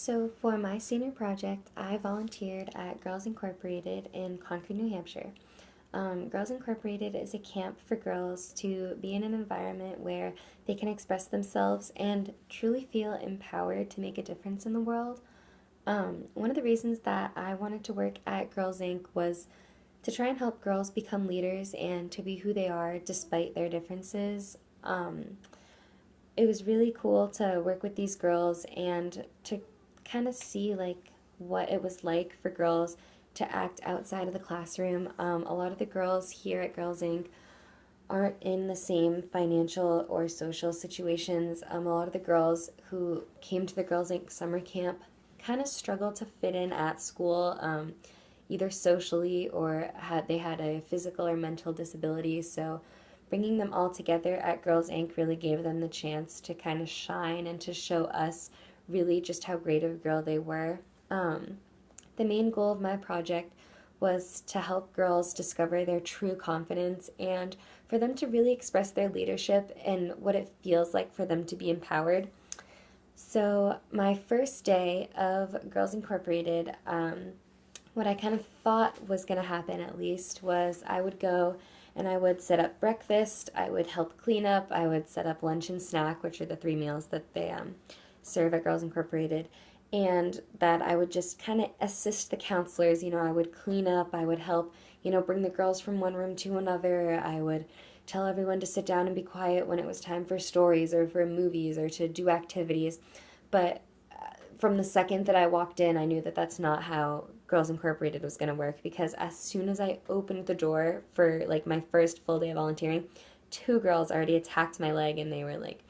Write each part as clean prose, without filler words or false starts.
So, for my senior project, I volunteered at Girls Incorporated in Concord, New Hampshire. Girls Incorporated is a camp for girls to be in an environment where they can express themselves and truly feel empowered to make a difference in the world. One of the reasons that I wanted to work at Girls Inc. was to try and help girls become leaders and to be who they are despite their differences. It was really cool to work with these girls and to kind of see like what it was like for girls to act outside of the classroom. A lot of the girls here at Girls Inc. aren't in the same financial or social situations. A lot of the girls who came to the Girls Inc. summer camp kind of struggled to fit in at school, either socially or they had a physical or mental disability. So bringing them all together at Girls Inc. really gave them the chance to kind of shine and to show us really just how great of a girl they were. The main goal of my project was to help girls discover their true confidence and for them to really express their leadership and what it feels like for them to be empowered. So, my first day of Girls Incorporated, what I kind of thought was going to happen at least was I would go and I would set up breakfast, I would help clean up, I would set up lunch and snack, which are the three meals that they serve at Girls Incorporated, and that I would just kind of assist the counselors. I would clean up, I would help, bring the girls from one room to another, I would tell everyone to sit down and be quiet when it was time for stories or for movies or to do activities. But from the second that I walked in, I knew that that's not how Girls Incorporated was going to work, because as soon as I opened the door for like my first full day of volunteering, two girls already attacked my leg and they were like,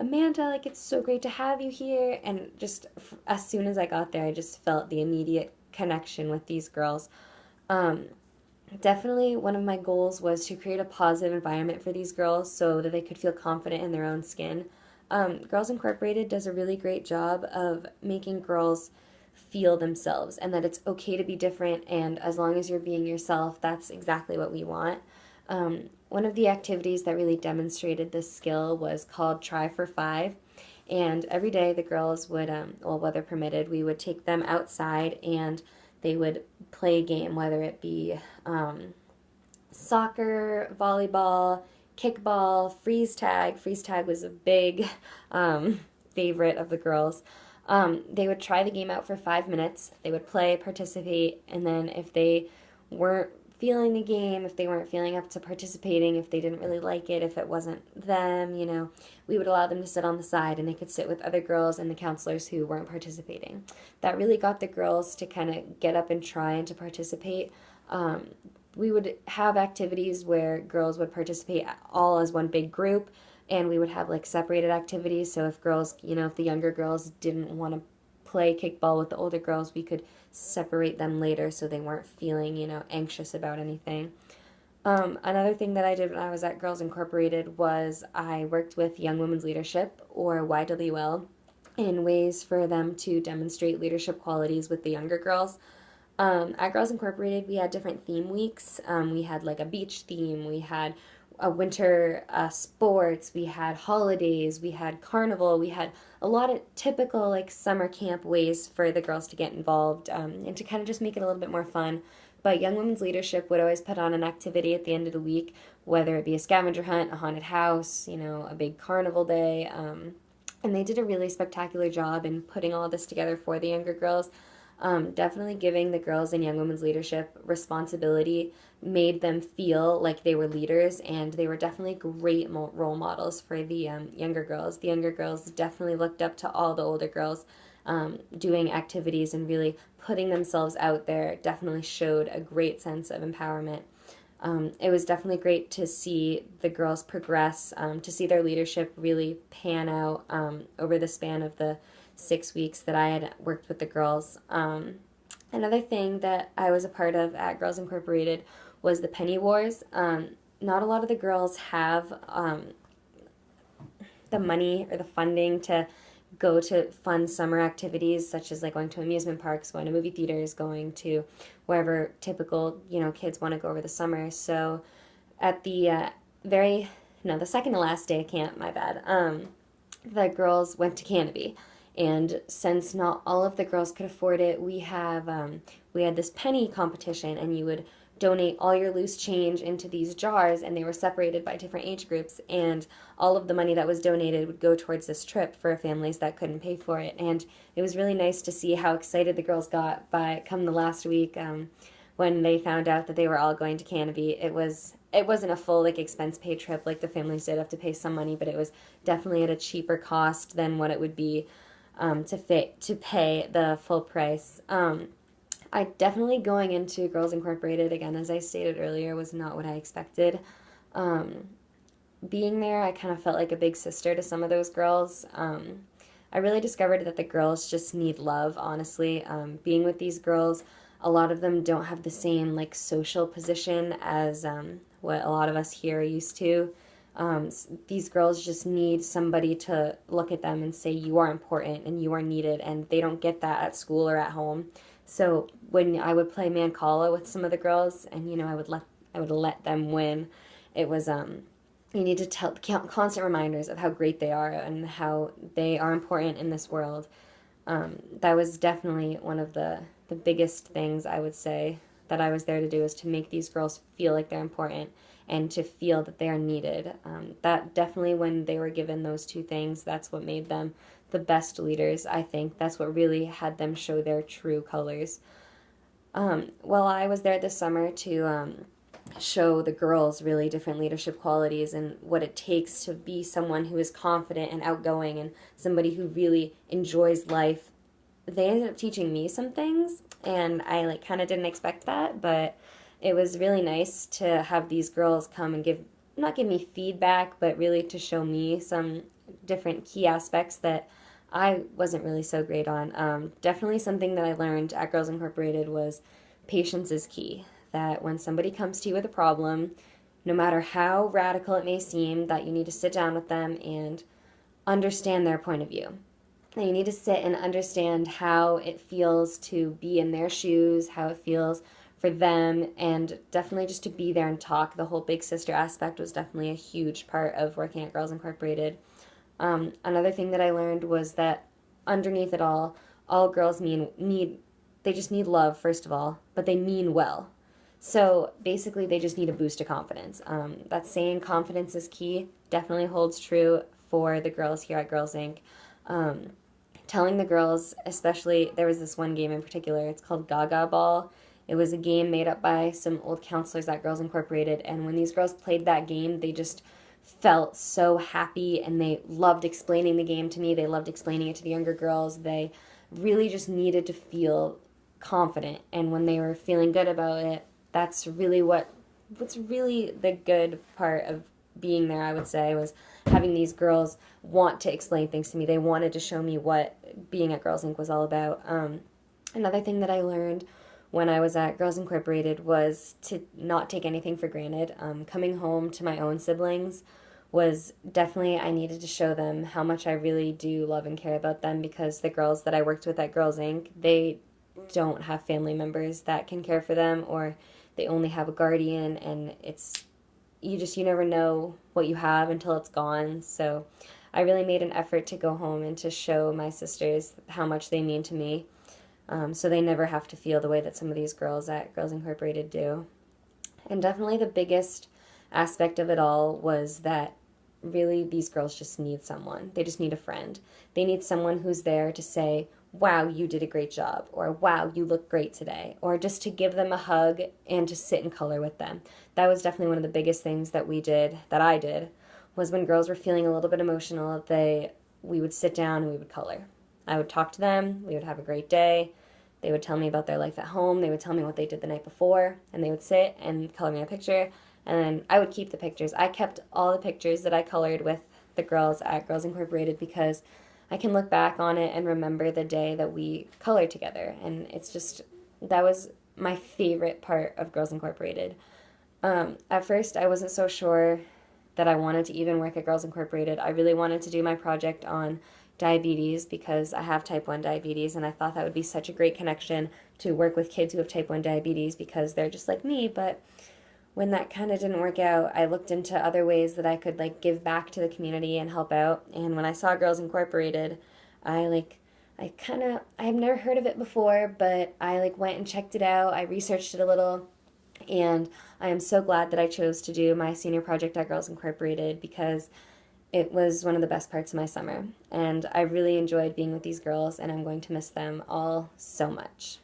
Amanda, like, it's so great to have you here. And just as soon as I got there, I just felt the immediate connection with these girls. Definitely one of my goals was to create a positive environment for these girls so that they could feel confident in their own skin. Girls Incorporated does a really great job of making girls feel themselves and that it's okay to be different, and as long as you're being yourself, that's exactly what we want. One of the activities that really demonstrated this skill was called Try for Five, and every day the girls would, weather permitted, we would take them outside and they would play a game, whether it be soccer, volleyball, kickball, freeze tag. Freeze tag was a big favorite of the girls. They would try the game out for 5 minutes. They would play, participate, and then if they weren't feeling the game, if they weren't feeling up to participating, if they didn't really like it, if it wasn't them, we would allow them to sit on the side and they could sit with other girls and the counselors who weren't participating. That really got the girls to kind of get up and try and to participate. We would have activities where girls would participate all as one big group, and we would have like separated activities. So if girls, if the younger girls didn't want to play kickball with the older girls, we could separate them later so they weren't feeling, anxious about anything. Another thing that I did when I was at Girls Incorporated was I worked with Young Women's Leadership, or YWL, in ways for them to demonstrate leadership qualities with the younger girls. At Girls Incorporated, we had different theme weeks. We had like a beach theme, we had a winter sports, we had holidays, we had carnival, we had a lot of typical like summer camp ways for the girls to get involved, and to kind of just make it a little bit more fun. But Young Women's Leadership would always put on an activity at the end of the week, whether it be a scavenger hunt, a haunted house, a big carnival day. And they did a really spectacular job in putting all this together for the younger girls. Definitely giving the girls in Young Women's Leadership responsibility made them feel like they were leaders, and they were definitely great role models for the younger girls. The younger girls definitely looked up to all the older girls. Doing activities and really putting themselves out there definitely showed a great sense of empowerment. It was definitely great to see the girls progress, to see their leadership really pan out over the span of the 6 weeks that I had worked with the girls. Another thing that I was a part of at Girls Incorporated was the Penny Wars. Not a lot of the girls have the money or the funding to go to fun summer activities, such as like going to amusement parks, going to movie theaters, going to wherever typical, kids want to go over the summer. So at the the second to last day of camp, my bad, the girls went to Canopy. And since not all of the girls could afford it, we had this penny competition, and you would donate all your loose change into these jars, and they were separated by different age groups, and all of the money that was donated would go towards this trip for families that couldn't pay for it. And it was really nice to see how excited the girls got by come the last week, when they found out that they were all going to Canopy. It wasn't a full like expense paid trip like the families did have to pay some money, but it was definitely at a cheaper cost than what it would be to pay the full price. I definitely going into Girls Incorporated, again, as I stated earlier, was not what I expected. Being there, I kind of felt like a big sister to some of those girls. I really discovered that the girls just need love, honestly. Being with these girls, a lot of them don't have the same like social position as what a lot of us here are used to. These girls just need somebody to look at them and say you are important and you are needed, and they don't get that at school or at home. So when I would play Mancala with some of the girls, and I would let them win, it was you need to tell constant reminders of how great they are and how they are important in this world. That was definitely one of the biggest things I would say that I was there to do, is to make these girls feel like they're important and to feel that they are needed. That definitely, when they were given those two things, that's what made them the best leaders, I think. That's what really had them show their true colors. Well, I was there this summer to show the girls really different leadership qualities and what it takes to be someone who is confident and outgoing and somebody who really enjoys life. They ended up teaching me some things, and I like kind of didn't expect that, but it was really nice to have these girls come and not give me feedback, but really to show me some different key aspects that I wasn't really so great on. Definitely something that I learned at Girls Incorporated was patience is key. That when somebody comes to you with a problem, no matter how radical it may seem, that you need to sit down with them and understand their point of view. And you need to sit and understand how it feels to be in their shoes, how it feels for them, and definitely just to be there and talk. The whole big sister aspect was definitely a huge part of working at Girls Incorporated. Another thing that I learned was that underneath it all girls they just need love, first of all, but they mean well. So basically, they just need a boost of confidence. That saying, confidence is key, definitely holds true for the girls here at Girls Inc. Telling the girls, especially, there was this one game in particular, it's called Gaga Ball. It was a game made up by some old counselors at Girls Incorporated, and when these girls played that game, they just felt so happy, and they loved explaining the game to me. They loved explaining it to the younger girls. They really just needed to feel confident, and when they were feeling good about it, that's really what's really the good part of being there, I would say, was having these girls want to explain things to me. They wanted to show me what being at Girls Inc. was all about. Another thing that I learned when I was at Girls Incorporated was to not take anything for granted. Coming home to my own siblings was definitely, I needed to show them how much I really do love and care about them, because the girls that I worked with at Girls Inc., they don't have family members that can care for them, or they only have a guardian, and you never know what you have until it's gone. So I really made an effort to go home and to show my sisters how much they mean to me, so they never have to feel the way that some of these girls at Girls Incorporated do. And definitely the biggest aspect of it all was that really these girls just need someone. They just need a friend. They need someone who's there to say, wow, you did a great job, or wow, you look great today, or just to give them a hug and to sit in color with them. That was definitely one of the biggest things that I did, was when girls were feeling a little bit emotional, we would sit down and we would color. I would talk to them, we would have a great day, they would tell me about their life at home, they would tell me what they did the night before, and they would sit and color me a picture, and then I would keep the pictures. I kept all the pictures that I colored with the girls at Girls Incorporated, because I can look back on it and remember the day that we colored together, and that was my favorite part of Girls Incorporated. At first, I wasn't so sure that I wanted to even work at Girls Incorporated. I really wanted to do my project on diabetes, because I have type 1 diabetes, and I thought that would be such a great connection to work with kids who have type 1 diabetes, because they're just like me. But when that kind of didn't work out, I looked into other ways that I could give back to the community and help out. And when I saw Girls Incorporated, I I've never heard of it before, but I like went and checked it out. I researched it a little, and I am so glad that I chose to do my senior project at Girls Incorporated because it was one of the best parts of my summer. And I really enjoyed being with these girls, and I'm going to miss them all so much.